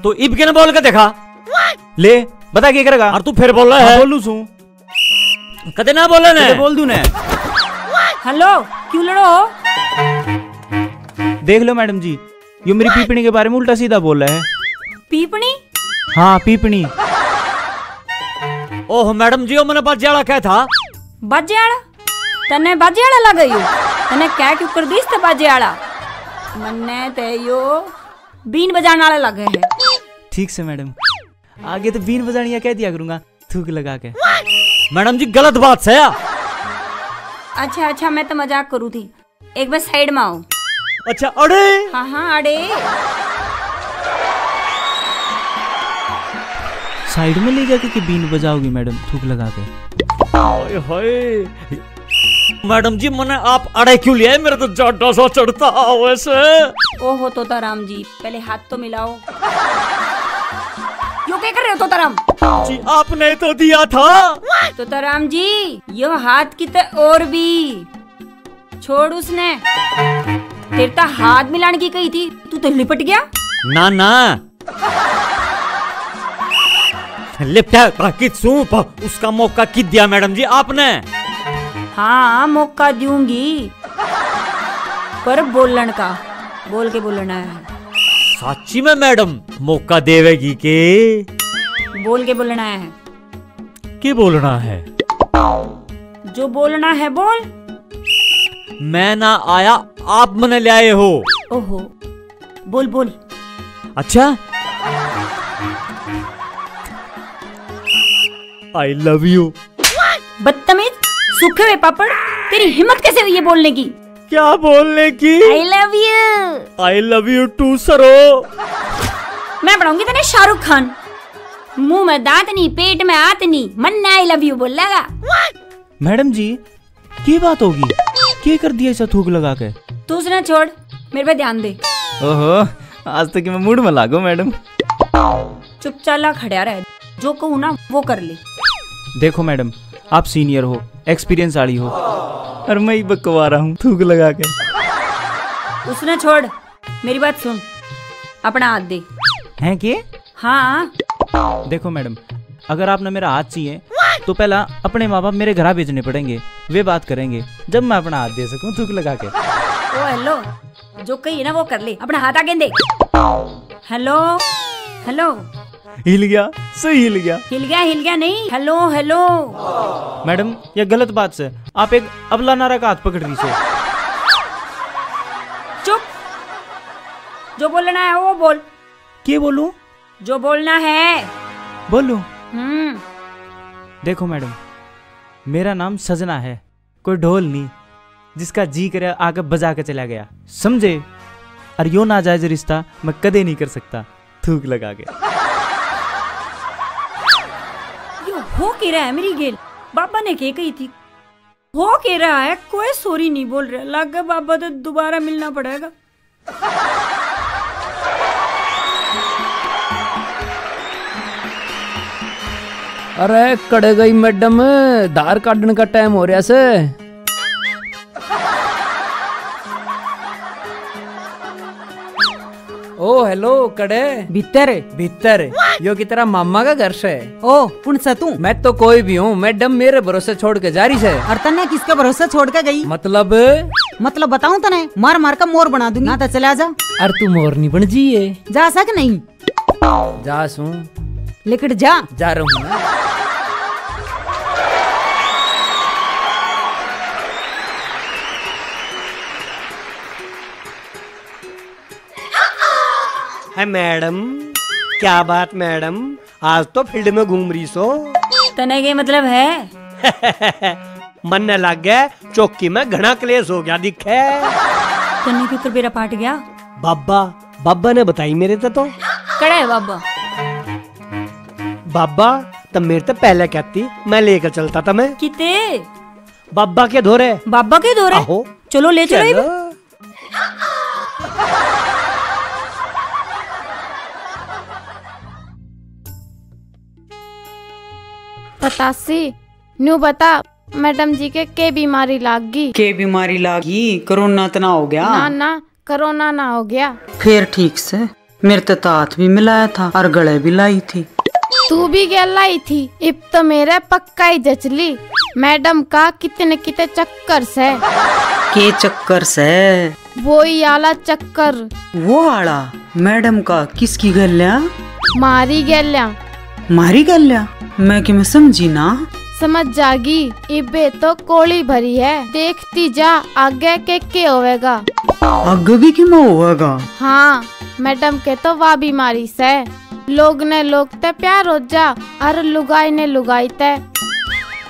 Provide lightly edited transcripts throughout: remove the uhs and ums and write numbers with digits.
तो इब के ना बोल के देखा ले बता क्या करेगा। और तू फिर बोल रहा है। बोलू सू कदे ना बोले ने बोल दूं ने। हेलो क्यों लड़ो? देख लो मैडम जी, ये मेरी पीपणी के बारे में उल्टा सीधा बोल रहा है। पीपणी? हाँ पीपणी। ओह मैडम जी, ओ मैंने बाजियाड़ा क्या था? बाजियाड़ा? तने बाजियाड़ा लग गई? तने क्या क्यों कर दीस ते बाजियाड़ा? मन्ने ते यो बीन बजाने वाले लगे है। ठीक से मैडम, आगे तो बीन बजानिया कह दिया करूंगा थूक लगा के। मैडम जी गलत बात है। अच्छा अच्छा, मैं तो मजाक करू थी। एक बार साइड में आओ। अच्छा अरे हाँ हाँ अरे साइड में ले जाके कि बीन बजाओगी मैडम थूक लगा के? हाय हाय मैडम जी, मैंने आप अड़े क्यों लिया है? मेरा तो जाडा सा चढ़ता वैसे। ओहो तोताराम जी, पहले हाथ तो मिलाओ। यो क्या कर रहे हो तोताराम जी? आपने तो दिया था। तोताराम जी, यो हाथ की तो और भी छोड़। उसने तेरे तो हाथ मिलाने की कही थी, तू तो लिपट गया। ना ना लिपटा सूप उसका मौका कित दिया मैडम जी आपने? हाँ मौका दूंगी, पर बोलन का बोल के बोलना है। सच्ची में मैडम मौका देवेगी के? बोल के बोलना है। क्या बोलना है? जो बोलना है बोल। मैं ना आया, आप मने ले आए हो। ओहो बोल बोल। अच्छा आई लव यू। बदतमीज सूखे हुए पापड़, तेरी हिम्मत कैसे हुई है बोलने की? क्या बोलने की? I love you. I love you too सरो। मैं बनाऊंगी तेरे शाहरुख खान। मुंह में दांत नहीं, पेट में आत नहीं, मन ने आई लव यू बोलेगा। मैडम जी की बात होगी, क्या कर दिया ऐसा थूक लगा के? तू उसने छोड़, मेरे पे ध्यान दे। ओहो आज तक मैं मूड में लागो मैडम। चुपचाप खड़ा रह, जो कहूँ ना वो कर ले। देखो मैडम, आप सीनियर हो, एक्सपीरियंस वाली हो, और मैं ही बकवा रहा हूँ थूक लगा के। उसने छोड़, मेरी बात सुन, अपना हाथ दे। हैं कि? हाँ देखो मैडम, अगर आपने मेरा हाथ चाहिए तो पहला अपने माँ बाप मेरे घर भेजने पड़ेंगे, वे बात करेंगे जब मैं अपना हाथ दे सकूं थूक लगा के। ओ हेलो, जो कही ना वो कर ले, अपना हाथ आगे दे। Hello hello. हिल गया, सही हिल गया। हिल गया नहीं, हेलो हेलो। मैडम ये गलत बात से आप एक अबला नारा का हाथ पकड़ रही हो। चुप, जो बोलना है वो बोल। क्या बोलूं? जो बोलना है बोलूं? देखो मैडम, मेरा नाम सजना है, कोई ढोल नहीं जिसका जी करे आगे बजा के चला गया, समझे? और यो नाजायज रिश्ता मैं कदे नहीं कर सकता थूक लगा के। यो हो के रहा है मेरी गेल, बाबा ने क्या कही थी? हो के रहा है, कोई सॉरी नहीं बोल रहा, लग बाबा तो दोबारा मिलना पड़ेगा। अरे कड़े गई मैडम, धार काटने का टाइम हो रहा से। ओ हेलो कड़े। भीतर भीतर यो की तरह मामा का घर से। ओ पुन सा तू? मैं तो कोई भी हूँ, मैडम मेरे भरोसे छोड़ के जा रही है। और तने किसका भरोसा छोड़ के गई? मतलब बताऊं तने, मार मार का मोर बना दूंगी ना, तो चला जा। अरे तू मोर नहीं बन जी है। जा सक नहीं? जा सू, लेकिन जा रहा हूँ ना। है मैडम, क्या बात मैडम, आज तो फील्ड में घूम रही सो। तने के मतलब है? मन न लग गया, चौकी में घना क्लेश हो गया दिखे। तने क्यों बेरा पाट गया? बाबा ने बताई मेरे तो। कड़ा है बाबा? बाबा तब मेरे तो पहले कहती, मैं लेकर चलता था। मैं किते? बाबा के धोरे। बाबा के धोरे? आहो चलो ले चलो। बतासी न्यू बता, मैडम जी के बीमारी लागी? के बीमारी लागी? कोरोना तना हो गया? ना ना, कोरोना ना हो गया। फिर ठीक से मेरे तो हाथ भी मिलाया था और गले भी लाई थी। तू भी लाई थी। इब तो मेरे पक्का ही जचली। मैडम का कितने कितने चक्कर से। के चक्कर से? वो ही आला चक्कर। वो आला मैडम का किसकी गल्या? मारी गल्या। मारी गल्या? मैं कि मैं समझी ना। समझ जागी। इबे तो कोली भरी है, देखती जा आगे के होवेगा। आगे भी कि होगा? हाँ, मैडम के तो वाह बीमारी से लोग ने लोग ते प्यार हो जा और लुगाई ने लुगाई ते।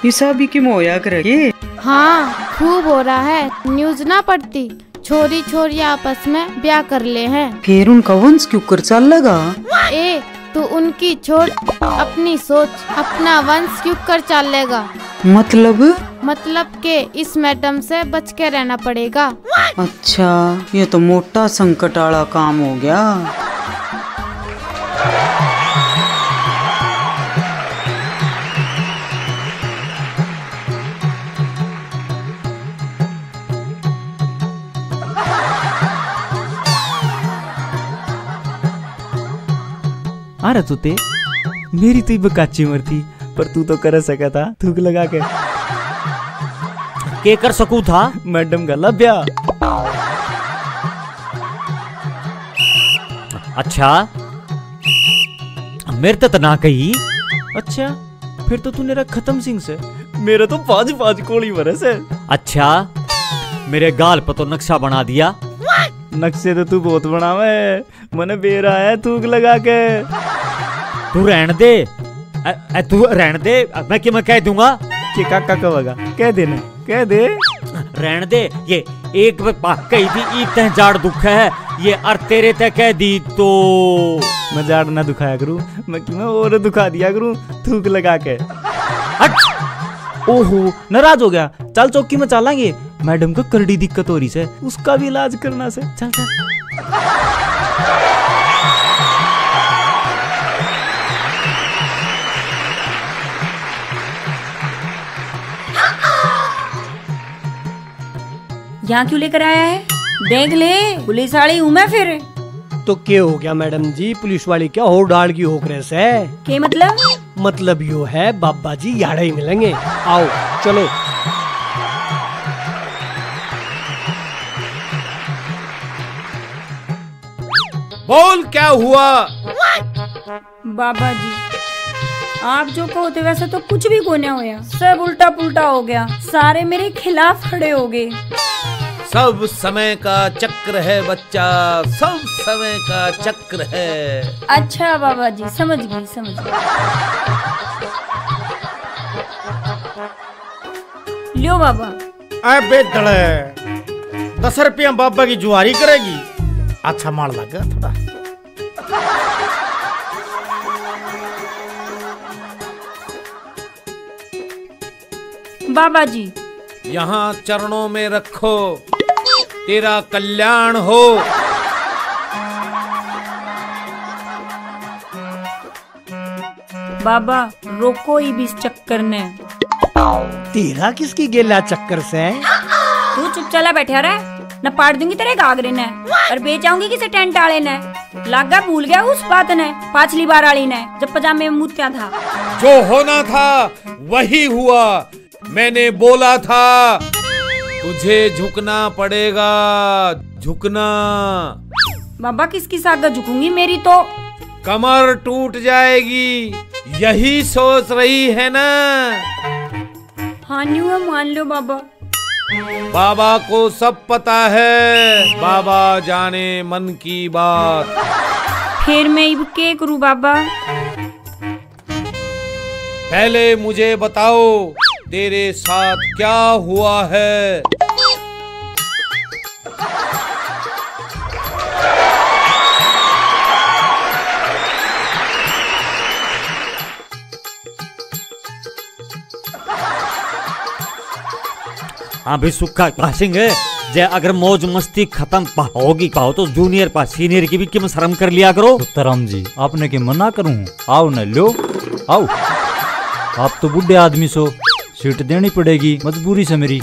ऐसा भी कि होया करे? हाँ, खूब हो रहा है। न्यूज ना पढ़ती, छोरी छोरी आपस में ब्याह कर ले हैं। फिर उनका वंश क्यों कर चलेगा? ए तू उनकी छोड़, अपनी सोच। अपना वंश क्यों कर चलेगा? मतलब के इस मैडम से बच के रहना पड़ेगा। अच्छा, ये तो मोटा संकट वाला काम हो गया। अरे तूते मेरी तो इब काची उम्र थी, पर तू तो कर सका था थूक लगा के कर सकू था मैडम का लब्या। अच्छा, मेरे तो ना कही। अच्छा, फिर तो तूने रख खत्म सिंह से। मेरे तो 5 कोड़ी बरस है। अच्छा, मेरे गाल पर तो नक्शा बना दिया। नक्शे तो तू बहुत बनावे, मने बेरा है थूक लगा के। तू रहने दे, तू रहने दे। मैं कह दूंगा कि काका कहेगा। कह देना, कह दे। रहने दे। ये एक कही थी ईद तह जाड़ दुख है, ये और तेरे तह कह दी तो मैं जाड़ ना दुखाया करूं, मैं और दुखा दिया करूं थूक लगा के। ओहो, नाराज हो गया। चल चौकी में चलेंगे। मैडम को करड़ी दिक्कत हो रही है, उसका भी इलाज करना से। चल चल। यहाँ क्यों लेकर आया है? देख ले, पुलिस वाली हूँ मैं फिर। तो क्या हो गया मैडम जी? पुलिस वाली क्या हो डाल की होकरेस है? के मतलब? मतलब यो है बाबा जी याड़ा ही मिलेंगे। आओ चलो। बोल क्या हुआ? बाबा जी, आप जो कहते वैसे तो कुछ भी कोने होया, सब उल्टा पुल्टा हो गया। सारे मेरे खिलाफ खड़े हो गए। सब समय का चक्र है बच्चा, सब समय का चक्र है। अच्छा बाबा जी, समझ गई समझ गई। लियो बाबा। अबे दड़े 10 रुपया बाबा की जुआरी करेगी। अच्छा मार लगा थोड़ा। बाबा जी, यहाँ चरणों में रखो, तेरा कल्याण हो। बाबा रोको ही भी इस चक्कर ने। तेरा किसकी गेला चक्कर से? तू चुप चला बैठा रहे, न पाड़ दूंगी तेरे गागरे ने और बेच आऊंगी किसी टेंट वाले ने। लागा भूल गया उस बात ने, पाछली बार वाली ने, जब पजामे में मुत्या था। जो होना था वही हुआ। मैंने बोला था तुझे झुकना पड़ेगा, झुकना। बाबा किसकी सागा झुकूंगी? मेरी तो कमर टूट जाएगी, यही सोच रही है ना? हाँ न्यू है, मान लो बाबा। बाबा को सब पता है, बाबा जाने मन की बात। फिर मैं इब के करूं बाबा? पहले मुझे बताओ तेरे साथ क्या हुआ है? हाँ भी सुखा पासिंग जे अगर मौज मस्ती खत्म होगी पाओ तो जूनियर पा सीनियर की भी किम शर्म कर लिया करो। तुतराम जी, आपने के मना करूं? आओ न लो, आओ। आप तो बुढ़े आदमी सो, सीट देनी पड़ेगी, मजबूरी से मेरी।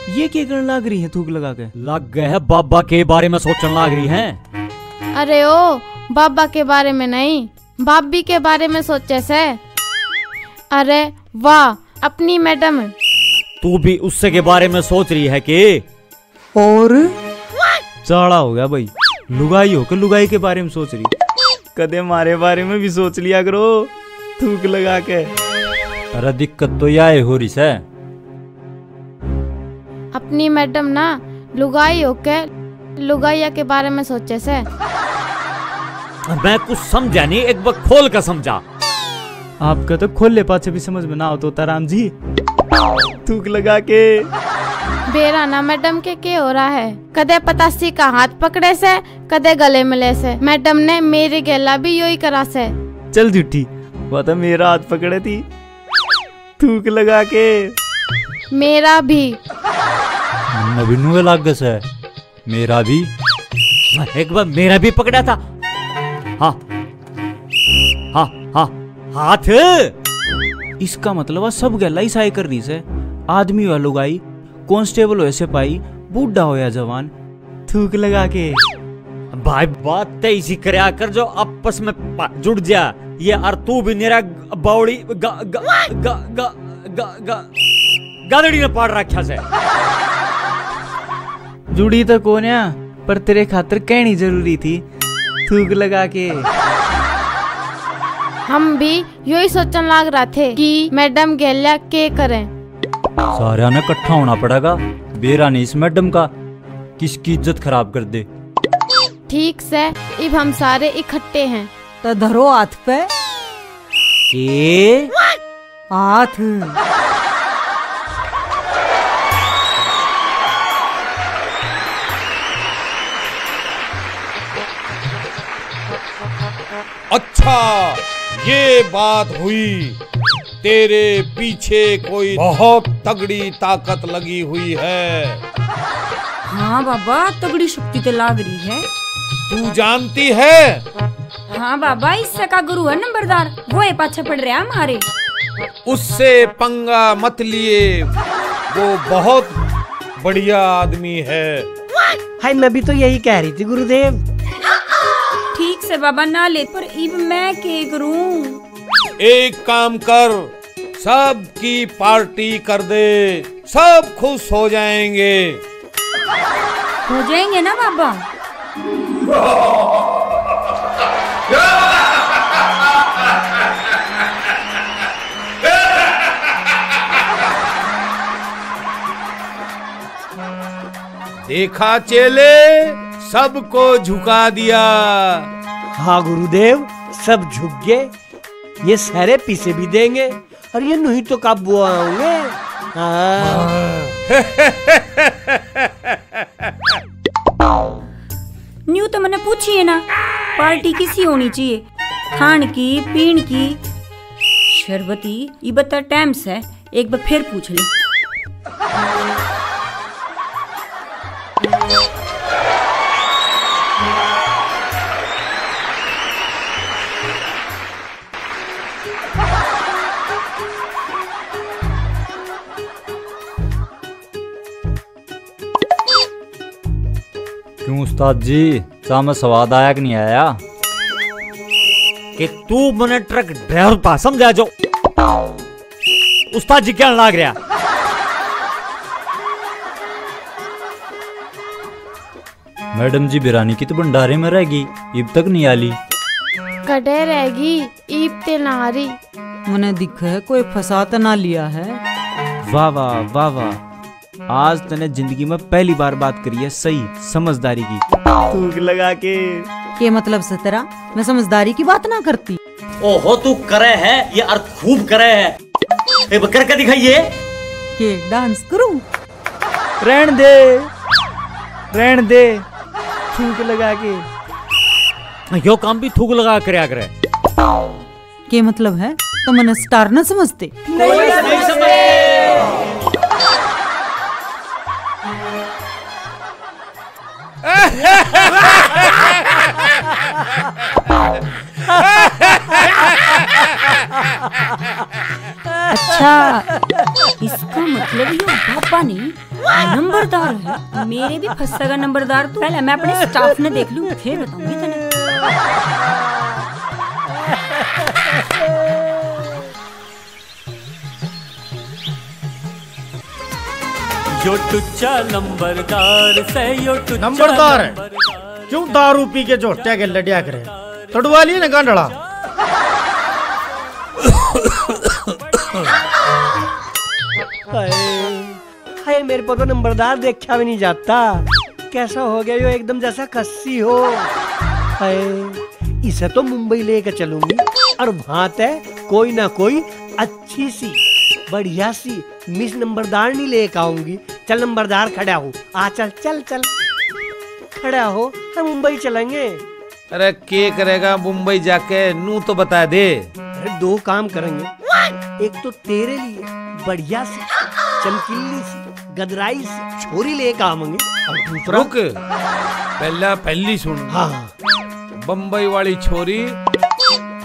ये क्या करने लाग रही है थूक लगा के? लग गए है बाबा के बारे में सोचने लाग रही हैं। अरे ओ बाबा के बारे में नहीं, भाभी के बारे में सोचे से। अरे वाह अपनी मैडम। तू भी उससे के बारे में सोच रही है कि? और चाड़ा हो गया भाई, लुगाई हो के लुगाई के बारे में सोच रही। कदे हमारे बारे में भी सोच लिया करो थूक लगा के। अरे दिक्कत तो यह हो रही है। अपनी मैडम ना लुगाई होके लुगाइया के बारे में सोचे से। मैं कुछ समझा नहीं, एक बार खोल कर समझा। आपका तो खोले पाछे भी समझ में ना हो तो ताराम जी थूक लगा के। बेरा ना मैडम के हो रहा है, कदे पतासी का हाथ पकड़े से, कदे गले मिले से। मैडम ने मेरे गेला भी यही करा से। चल झूठी, वो तो मेरा हाथ पकड़े थी थूक लगा के। मेरा भी नवीनू लाग से, मेरा भी एक बार मेरा भी पकड़ा था। हाँ हाँ हाँ हाथ। इसका मतलब है सब गला ही साई कर रही से। आदमी हुआ लुगाई, कांस्टेबल हो सिपाही, बूढ़ा हो या जवान, थूक लगा के। भाई बात तो इसी करया कर जो आपस में जुड़ जा। ये और तू भी मेरा बावड़ी गादड़ी ने पाड़ रखा से। जुड़ी तो कौन है, पर तेरे खातर कहनी जरूरी थी थूक लगा के। हम भी यही सोचने लाग रहा थे कि मैडम गेल्या के करें। सारा ने इकट्ठा होना पड़ेगा। बेरा नहीं इस मैडम का किसकी इज्जत खराब कर दे। ठीक से अब हम सारे इकट्ठे हैं। तो धरो हाथ पे के हाथ। अच्छा ये बात हुई, तेरे पीछे कोई बहुत तगड़ी ताकत लगी हुई है। हाँ बाबा तगड़ी शक्ति तो लाग रही है। तू जानती है? हाँ बाबा इससे का गुरु है नंबरदार, वो है पाछे पड़ रहा है हमारे। उससे पंगा मत लिए, वो बहुत बढ़िया आदमी है। हाय मैं भी तो यही कह रही थी गुरुदेव। ठीक से बाबा ना ले, पर इब मैं के करूं? एक काम कर, सबकी पार्टी कर दे, सब खुश हो जाएंगे। हो जाएंगे ना बाबा? देखा चेले, सबको झुका दिया। हाँ गुरुदेव सब झुक गए। ये सारे पीछे भी देंगे और ये नहीं तो कब वो आएंगे। न्यू तो मैंने पूछी है ना, पार्टी किसी होनी चाहिए, खान की पीन की शरबती। ये बता टाइम से एक बार फिर पूछ ले। क्यों उस्ताद जी, चाह में स्वाद आया कि नहीं आया? कि तू मने ट्रक ड्राइवर पा समझा जो उस्ताद जी क्या लाग रहा। मैडम जी बिरानी की तो भंडारे में रहेगी, अब तक नहीं आली। कड़े रहेगी ईब ते नारी। मैंने दिखा है कोई फंसा तो ना लिया है। वाह वाह वाह वाह, आज तने जिंदगी में पहली बार बात करी है सही समझदारी की। थूक लगा के मतलब से तेरा मैं समझदारी की बात ना करती। ओहो तू करे है ये और खूब करे है। एक बार करके दिखाइए। के डांस करूं? रहन दे थूक लगा के। यो काम भी थूक लगा कर करे। के मतलब है तो मैंने स्टार ना समझते। नहीं समझे। अच्छा इस इसका मतलब ये बाबा नहीं नंबरदार है। मेरे भी फंसेगा नंबरदार तो पहले मैं अपने स्टाफ ने देख लूं फिर बताऊंगी तने। यो टुच्चा नंबरदार से यो टुच्चा नंबरदार है क्यों दारू पी के जोटिया के लड़िया करे तड़वा लिए ना गांडड़ा। हाय मेरे को तो नंबरदार देखा भी नहीं जाता। कैसा हो गया यो एकदम जैसा कस्सी हो। हाय इसे तो मुंबई लेकर चलूंगी और वहां तक कोई ना कोई अच्छी सी बढ़िया सी मिस नंबरदार नहीं लेकर आऊंगी। चल नंबरदार खड़ा हो आ चल चल चल खड़ा हो हम मुंबई चलेंगे। अरे के करेगा मुंबई जाके नू तो बता दे। अरे दो काम करेंगे एक तो तेरे लिए बढ़िया सी चमकीली सी गदराई सी छोरी लेकर आवेंगे और दूसरा रुक पहली सुन। हाँ बम्बई वाली छोरी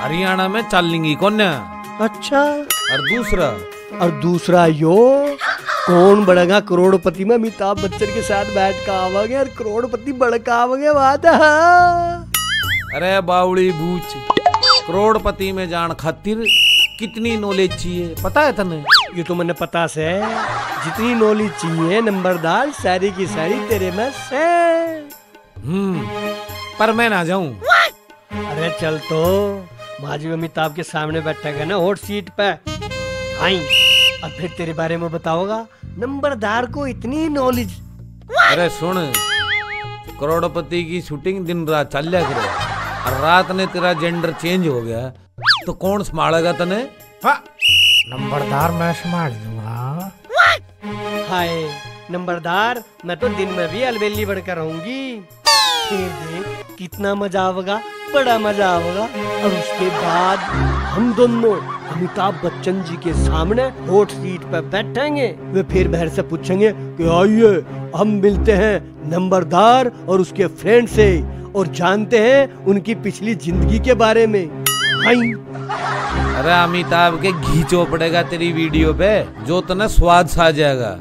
हरियाणा में चल लेंगी कौन। अच्छा और दूसरा यो कौन बढ़ेगा करोड़पति में अमिताभ बच्चन के साथ बैठ कर आवागे और करोड़पति बढ़का आवागे बात है। अरे बावड़ी बूच करोड़पति में जान खातिर कितनी नॉलेज चाहिए पता है तने। ये तो मैंने पता से जितनी नॉलेज चाहिए नंबरदार सारी की सारी तेरे में से। पर मैं ना जाऊं। अरे चल तो माजी अमिताभ के सामने बैठेगा ना हॉट सीट पे आई और फिर तेरे बारे में बताओगा नंबरदार को इतनी नॉलेज। अरे सुन करोड़पति की शूटिंग दिन रात चल जाया करे और रात ने तेरा जेंडर चेंज हो गया तो कौन संभालेगा तने। नंबरदार मैं संभाल दूंगा। हाय नंबरदार मैं तो दिन में भी अलबेली बढ़कर रहूंगी। फिर देख कितना मजा आवेगा बड़ा मजा आवेगा। और उसके बाद हम दोनों अमिताभ बच्चन जी के सामने हॉट सीट पर बैठेंगे। वे फिर बाहर से पूछेंगे कि आइए हम मिलते हैं नंबरदार और उसके फ्रेंड से और जानते हैं उनकी पिछली जिंदगी के बारे में। अरे अमिताभ के घी चौपड़ेगा तेरी वीडियो पे जो तने स्वाद सा जाएगा।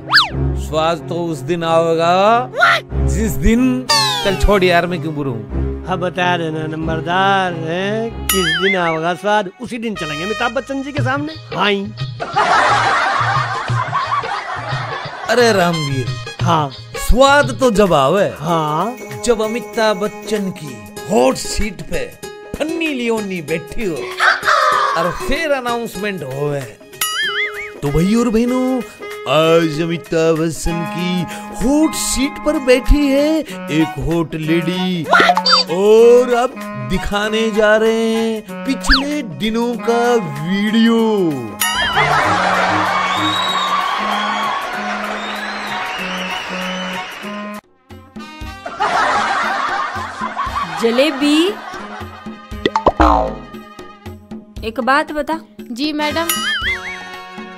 स्वाद तो उस दिन आएगा जिस दिन चल छोड़ यार मैं क्यों बुरूं। हाँ बता देना नंबरदार है किस दिन आएगा स्वाद उसी दिन चलेंगे अमिताभ बच्चन जी के सामने। अरे रामवीर हाँ स्वाद तो जब आवे हाँ जब अमिताभ बच्चन की हॉट सीट पे फन्नी लियोनी बैठी हो और फिर अनाउंसमेंट होवे तो भाई और बहनों आज अमिताभ बच्चन की हॉट सीट पर बैठी है एक हॉट लेडी और अब दिखाने जा रहे हैं पिछले दिनों का वीडियो। जलेबी एक बात बता। जी मैडम।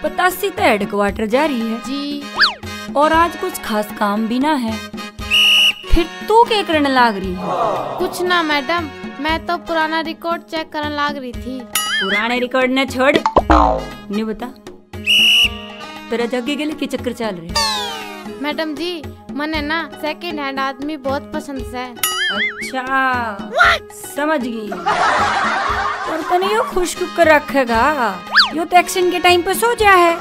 85 तो हेडक्वार्टर जा रही है जी और आज कुछ खास काम भी ना है फिर तू क्या करने लाग रही है। कुछ ना मैडम मैं तो पुराना रिकॉर्ड चेक करने लाग रही थी। पुराने रिकॉर्ड ने छोड़ नहीं बता तेरा जगह के लिए की चक्कर चल रहे। मैडम जी मने ना सेकंड हैंड आदमी बहुत पसंद है। अच्छा समझ गई। और तने यो खुश कर रखेगा यो तो एक्शन के टाइम पे सो जा है।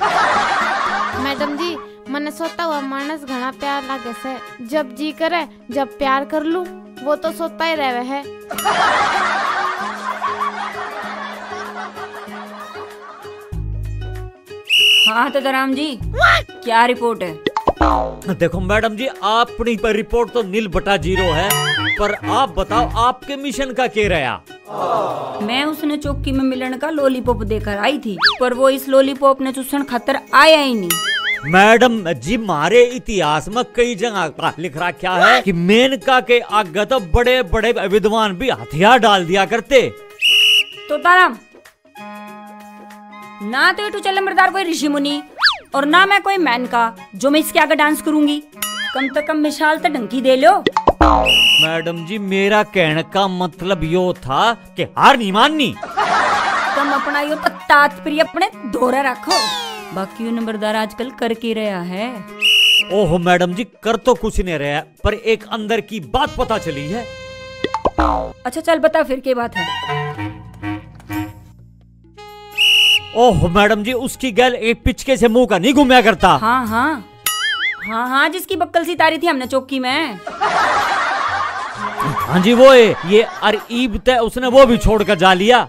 मैडम जी मने सोता हुआ मानस घना प्यार लागे से जब जी करे जब प्यार कर लूं वो तो सोता ही रहे है। हाँ तो राम जी क्या रिपोर्ट है। देखो मैडम जी अपनी पर रिपोर्ट तो 0/0 है पर आप बताओ आपके मिशन का क्या रहा। मैं उसने चौकी में मिलन का लॉलीपॉप देकर आई थी पर वो इस लॉलीपॉप ने चूसण खातर आया ही नहीं। मैडम जी मारे इतिहास में कई जगह लिख रखा है कि मेनका के आगे तो बड़े बड़े विद्वान भी हथियार डाल दिया करते। तो ताराम ना तो तू चल नंबरदार कोई ऋषि मुनि और ना मैं कोई मेनका जो मैं इसके आगे डांस करूंगी। कम से कम मिसाल तो ढंकी दे लो। मैडम जी मेरा कहने का मतलब यो था कि हार नहीं माननी। तुम अपना यो तात्पर्य अपने दोहरा रखो। बाकी नंबरदार आजकल कर के रहा है। ओहो मैडम जी, कर तो कुछ नहीं रहा, पर एक अंदर की बात पता चली है। अच्छा चल बता फिर क्या बात है। ओह मैडम जी, उसकी गैल एक पिचके से मुंह का नहीं घूमया करता। हाँ हाँ हाँ हाँ, जिसकी बक्कल सी तारी थी हमने चौकी में। हाँ जी वो है ये अरईब तय, उसने वो भी छोड़कर जा लिया।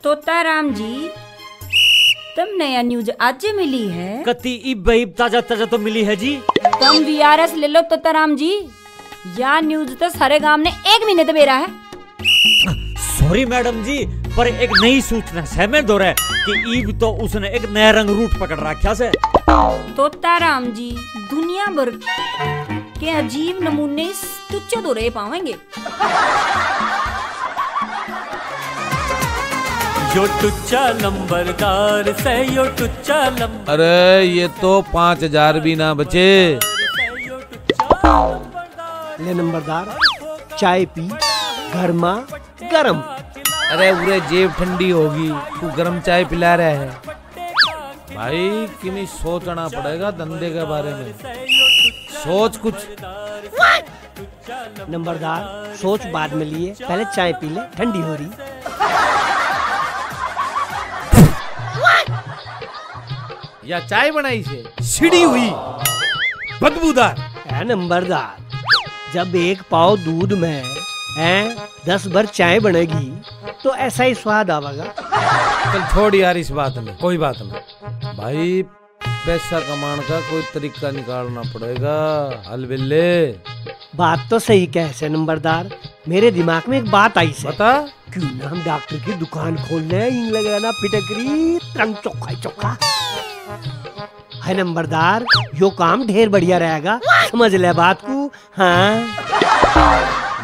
तोताराम जी, तुम नया न्यूज आज मिली है? कति इब बहीब ताजा ताजा तो मिली है जी। तुम वीआरएस ले लो तोताराम जी, या न्यूज तो सारे गांव ने 1 महीने तो मेरा है। सॉरी मैडम जी, पर एक नई सूचना सहमत हो रहा है कि ईब तो उसने एक नया रंग रूट पकड़ रखा से। तोताराम जी, दुनिया भर के अजीब नमूने तुच्छ तो रह पाएंगे। यो टुच्चा नंबरदार से यो टुच्चा नंबर। अरे ये तो 5000 भी ना बचे। ले नंबरदार, चाय पी, गर्मा गरम। अरे पूरे जेब ठंडी होगी, तू गरम चाय पिला रहा है। भाई किन्हीं सोचना पड़ेगा धंधे के बारे में, सोच कुछ। नंबरदार सोच बाद में लिए, पहले चाय पी ले, ठंडी हो रही। या चाय बनाई से छिड़ी हुई बदबूदार है। नंबरदार, जब एक पाव दूध में 10 भर चाय बनेगी तो ऐसा ही स्वाद आवेगा। चल छोड़ यार इस बात में, कोई बात नहीं। भाई पैसा कमाने का कोई तरीका निकालना पड़ेगा। अलबिल्ले बात तो सही कैसे नंबरदार, मेरे दिमाग में एक बात आई से। बता। क्यों ना हम डॉक्टर की दुकान खोल ले, इंग लगाना फिटकरी रंग चोखा चोखा है नंबरदार। यो काम ढेर बढ़िया रहेगा, समझ ले बात को। हाँ,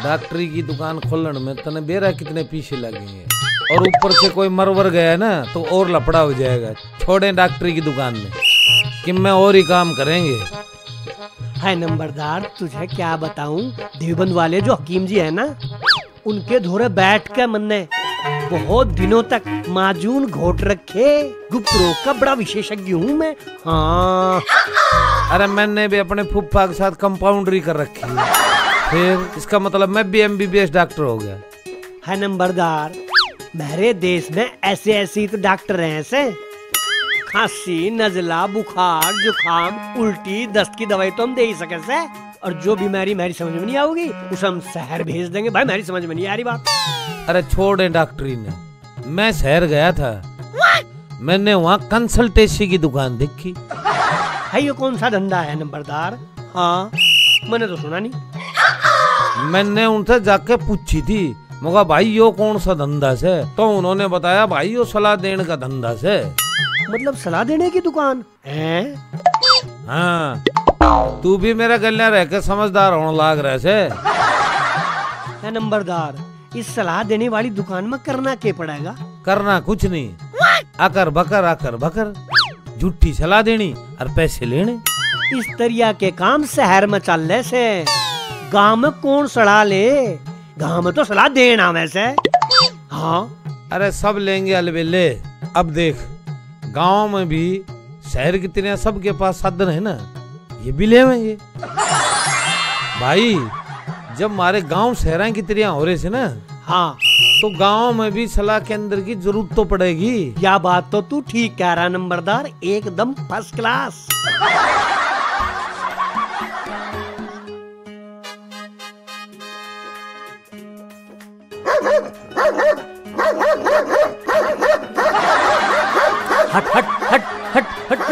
डॉक्टरी की दुकान खोलने में तने बेरा कितने पीछे लगे हैं, और ऊपर से कोई मरवर गया ना तो और लफड़ा हो जाएगा। छोड़े डॉक्टरी की दुकान में, कि मैं और ही काम करेंगे। है नंबरदार, तुझे क्या बताऊं, देवबंद वाले जो हकीम जी है ना, उनके धोरे बैठ के मैंने बहुत दिनों तक माजून घोट रखे। गुप्त रोग का बड़ा विशेषज्ञ हूँ मैं। हाँ, अरे मैंने भी अपने फुफ्फा के साथ कंपाउंडरी कर रखी है, फिर इसका मतलब मैं भी MBBS डॉक्टर हो गया। है नंबरदार, मेरे देश में ऐसे ऐसे तो डॉक्टर हैं ऐसे। खांसी, नजला, बुखार, जुकाम, उल्टी, दस्त की दवाई तो हम दे ही सके से। और जो बीमारी मेरी समझ में नहीं आऊगी उसे हम शहर भेज देंगे। भाई मेरी समझ में नहीं आ रही बात। अरे छोड़े डॉक्टरी ने, मैं शहर गया था, मैंने वहाँ कंसल्टेंसी की दुकान देखी। है ये कौन सा धंधा है नंबरदार? हाँ, मैंने तो सुना नहीं। मैंने उनसे जाके पूछी थी, मगा भाई यो कौन सा धंधा से, तो उन्होंने बताया भाई यो सलाह देने का धंधा से। मतलब सलाह देने की दुकान है? हाँ, तू भी मेरा गलियां रह के समझदार होने लाग रहे से। है नंबरदार, इस सलाह देने वाली दुकान में करना क्या पड़ेगा? करना कुछ नहीं, आकर बकर झूठी सलाह देनी और पैसे लेने। इस तरिया के काम शहर में चलने से गांव में कौन सलाह ले? गांव में तो सलाह देना वैसे। हाँ, अरे सब लेंगे अलबेले। अब देख, गांव में भी शहर की तरह सबके पास साधन है ना, ये भी लेंगे। भाई जब हमारे गांव शहर की तरह हो रहे थे ना, हाँ, तो गांव में भी सलाह केंद्र की जरूरत तो पड़ेगी। या बात तो तू ठीक कह रहा नंबरदार, एकदम फर्स्ट क्लास। हट हट हट हट हट।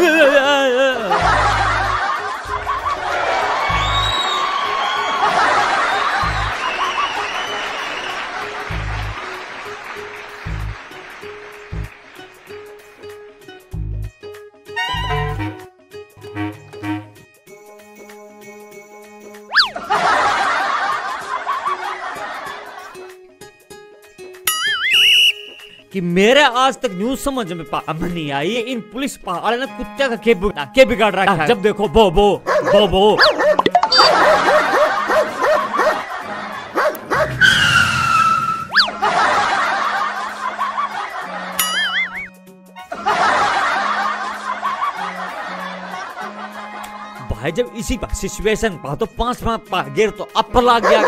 कि मेरे आज तक न्यूज समझ में नहीं आई, इन पुलिस पहाड़ ने कुत्ते का के बिगाड़ रखा है। जब देखो बो बो बो बो। भाई जब इसी सिचुएशन पा तो 5 पा गिर तो अपर लाग गया।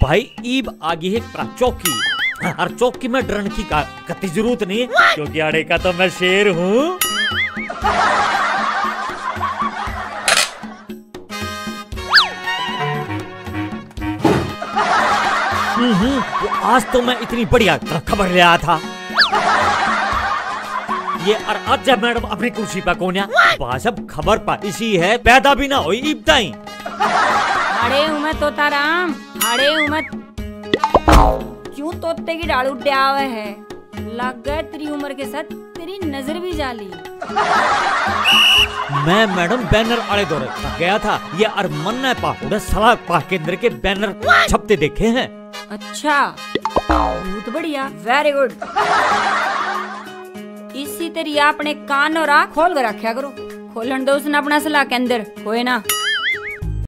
भाई ईब आगे है का चौकी, और चौकी में डरन की का कती जरूरत नहीं है, क्योंकि आड़े का तो मैं शेर हूँ। तो आज तो मैं इतनी बढ़िया खबर ले आया था। ये और आज जब मैडम अपनी कुर्सी पर कोन्या बस अब खबर पा इसी है, पैदा भी ना हुई ईब ताई। अरे उमे तोताराम, अरे उमे क्यों तोते की डाल उड्या हुआ है? लग गए तेरी उम्र के साथ तेरी नजर भी जाली। मैं मैडम बैनर आले दौरे गया था, ये अरमन्ना पाहुड़ा सलाह पा केंद्र के बैनर छपते देखे हैं। अच्छा, बहुत बढ़िया, वेरी गुड। इसी तेरी अपने कान और आँख खोल कर रखा करो, खोलन दो उसने अपना सलाह के अंदर होए ना।